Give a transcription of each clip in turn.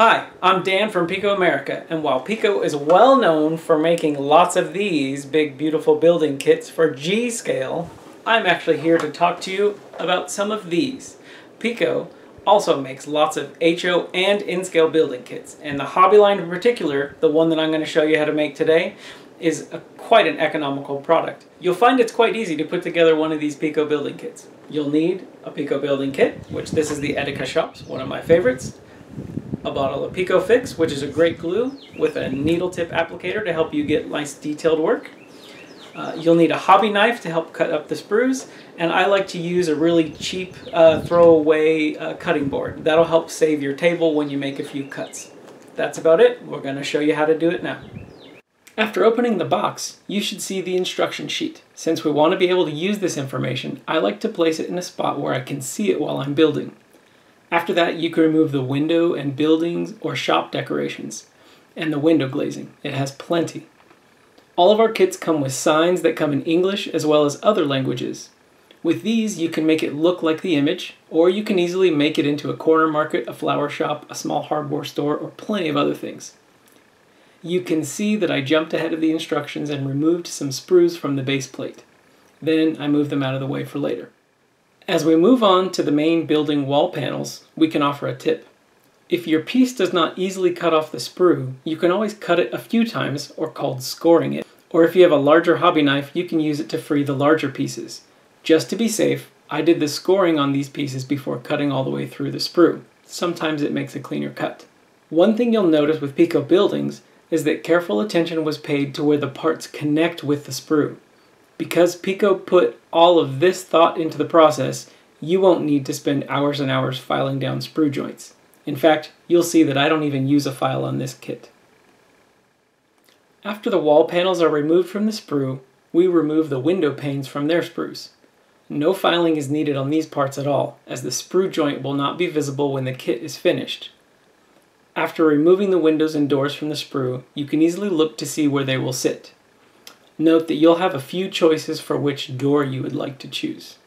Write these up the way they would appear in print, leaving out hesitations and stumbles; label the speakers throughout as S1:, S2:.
S1: Hi, I'm Dan from PIKO America, and while PIKO is well known for making lots of these big beautiful building kits for G-Scale, I'm actually here to talk to you about some of these. PIKO also makes lots of HO and in-scale building kits, and the hobby line in particular, the one that I'm going to show you how to make today, is quite an economical product. You'll find it's quite easy to put together one of these PIKO building kits. You'll need a PIKO building kit, which this is the Eddons shops, one of my favorites. A bottle of PIKO Fix, which is a great glue with a needle tip applicator to help you get nice detailed work. You'll need a hobby knife to help cut up the sprues, and I like to use a really cheap throwaway cutting board. That'll help save your table when you make a few cuts. That's about it. We're going to show you how to do it now. After opening the box, you should see the instruction sheet. Since we want to be able to use this information, I like to place it in a spot where I can see it while I'm building. After that, you can remove the window and buildings or shop decorations and the window glazing. It has plenty. All of our kits come with signs that come in English as well as other languages. With these, you can make it look like the image, or you can easily make it into a corner market, a flower shop, a small hardware store, or plenty of other things. You can see that I jumped ahead of the instructions and removed some sprues from the base plate. Then I moved them out of the way for later. As we move on to the main building wall panels, we can offer a tip. If your piece does not easily cut off the sprue, you can always cut it a few times, or called scoring it. Or if you have a larger hobby knife, you can use it to free the larger pieces. Just to be safe, I did the scoring on these pieces before cutting all the way through the sprue. Sometimes it makes a cleaner cut. One thing you'll notice with PIKO buildings is that careful attention was paid to where the parts connect with the sprue. Because PIKO put all of this thought into the process, you won't need to spend hours and hours filing down sprue joints. In fact, you'll see that I don't even use a file on this kit. After the wall panels are removed from the sprue, we remove the window panes from their sprues. No filing is needed on these parts at all, as the sprue joint will not be visible when the kit is finished. After removing the windows and doors from the sprue, you can easily look to see where they will sit. Note that you'll have a few choices for which door you would like to choose.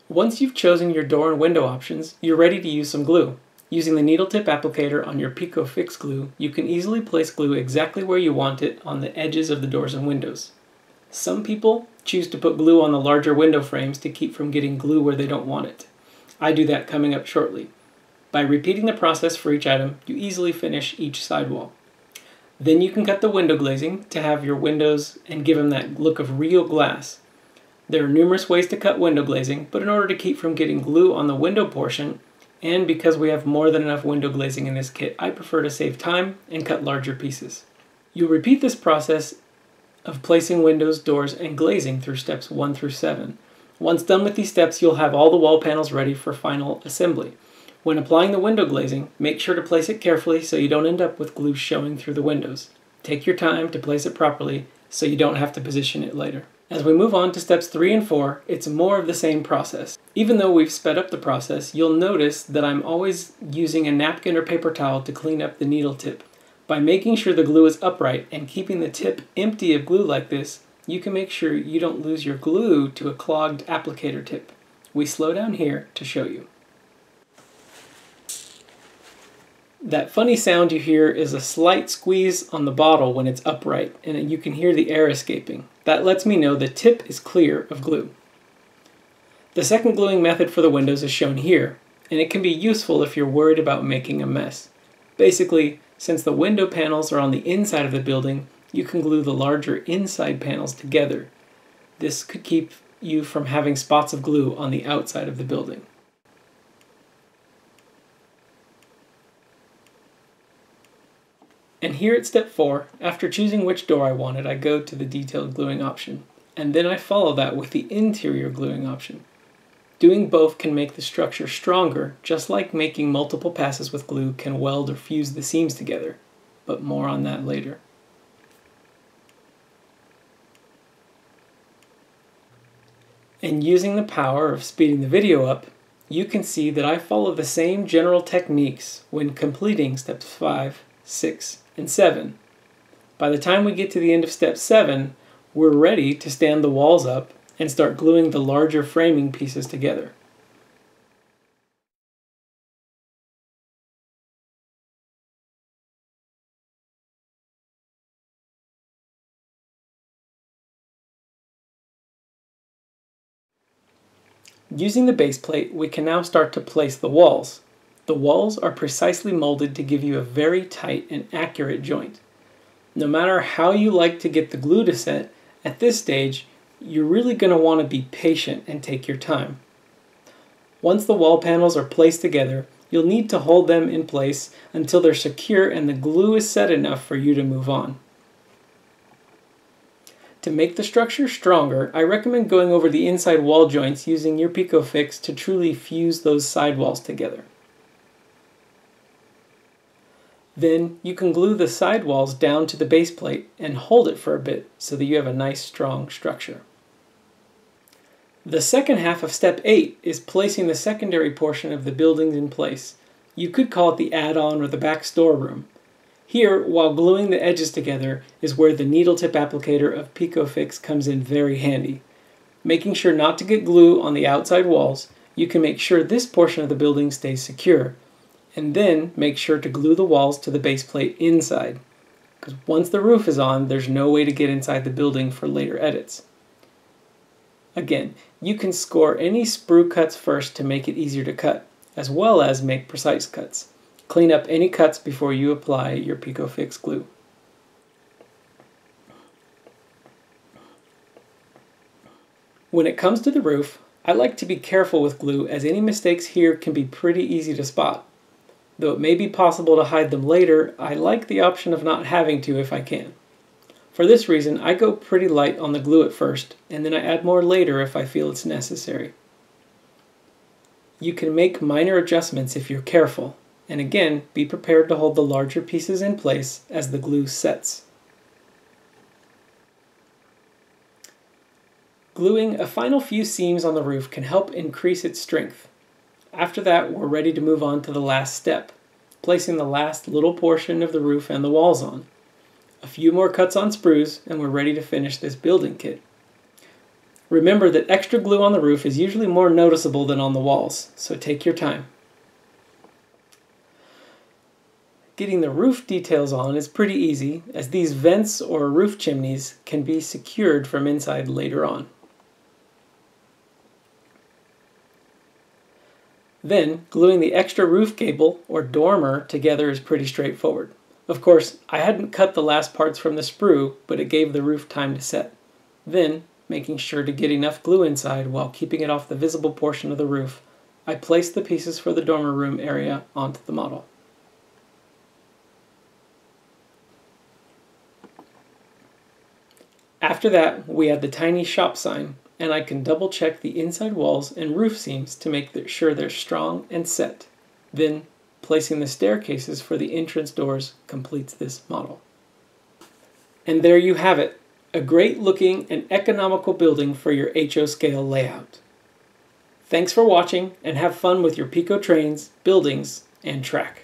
S1: Once you've chosen your door and window options, you're ready to use some glue. Using the needle tip applicator on your PIKO Fix glue, you can easily place glue exactly where you want it on the edges of the doors and windows. Some people choose to put glue on the larger window frames to keep from getting glue where they don't want it. I do that coming up shortly. By repeating the process for each item, you easily finish each sidewall. Then you can cut the window glazing to have your windows and give them that look of real glass. There are numerous ways to cut window glazing, but in order to keep from getting glue on the window portion, and because we have more than enough window glazing in this kit, I prefer to save time and cut larger pieces. You'll repeat this process of placing windows, doors, and glazing through steps 1 through 7. Once done with these steps, you'll have all the wall panels ready for final assembly. When applying the window glazing, make sure to place it carefully so you don't end up with glue showing through the windows. Take your time to place it properly so you don't have to position it later. As we move on to steps 3 and 4, it's more of the same process. Even though we've sped up the process, you'll notice that I'm always using a napkin or paper towel to clean up the needle tip. By making sure the glue is upright and keeping the tip empty of glue like this, you can make sure you don't lose your glue to a clogged applicator tip. We slow down here to show you. That funny sound you hear is a slight squeeze on the bottle when it's upright, and you can hear the air escaping. That lets me know the tip is clear of glue. The second gluing method for the windows is shown here, and it can be useful if you're worried about making a mess. Basically, since the window panels are on the inside of the building, you can glue the larger inside panels together. This could keep you from having spots of glue on the outside of the building. And here at step 4, after choosing which door I wanted, I go to the detailed gluing option, and then I follow that with the interior gluing option. Doing both can make the structure stronger, just like making multiple passes with glue can weld or fuse the seams together, but more on that later. And using the power of speeding the video up, you can see that I follow the same general techniques when completing steps 5, 6, and 7. By the time we get to the end of step 7, we're ready to stand the walls up and start gluing the larger framing pieces together. Using the base plate, we can now start to place the walls. The walls are precisely molded to give you a very tight and accurate joint. No matter how you like to get the glue to set, at this stage, you're really going to want to be patient and take your time. Once the wall panels are placed together, you'll need to hold them in place until they're secure and the glue is set enough for you to move on. To make the structure stronger, I recommend going over the inside wall joints using your PIKO fix to truly fuse those side walls together. Then you can glue the side walls down to the base plate and hold it for a bit so that you have a nice strong structure. The second half of step 8 is placing the secondary portion of the buildings in place. You could call it the add-on or the back storeroom. Here, while gluing the edges together, is where the needle tip applicator of PIKO Fix comes in very handy. Making sure not to get glue on the outside walls, you can make sure this portion of the building stays secure, and then make sure to glue the walls to the base plate inside, because once the roof is on, there's no way to get inside the building for later edits. Again, you can score any sprue cuts first to make it easier to cut, as well as make precise cuts. Clean up any cuts before you apply your PIKO Fix glue. When it comes to the roof, I like to be careful with glue as any mistakes here can be pretty easy to spot. Though it may be possible to hide them later, I like the option of not having to if I can. For this reason, I go pretty light on the glue at first, and then I add more later if I feel it's necessary. You can make minor adjustments if you're careful, and again, be prepared to hold the larger pieces in place as the glue sets. Gluing a final few seams on the roof can help increase its strength. After that, we're ready to move on to the last step, placing the last little portion of the roof and the walls on. A few more cuts on sprues, and we're ready to finish this building kit. Remember that extra glue on the roof is usually more noticeable than on the walls, so take your time. Getting the roof details on is pretty easy, as these vents or roof chimneys can be secured from inside later on. Then, gluing the extra roof gable or dormer together is pretty straightforward. Of course, I hadn't cut the last parts from the sprue, but it gave the roof time to set. Then, making sure to get enough glue inside while keeping it off the visible portion of the roof, I placed the pieces for the dormer room area onto the model. After that, we add the tiny shop sign, and I can double check the inside walls and roof seams to make sure they're strong and set. Then, placing the staircases for the entrance doors completes this model. And there you have it, a great looking and economical building for your HO scale layout. Thanks for watching, and have fun with your PIKO trains, buildings, and track.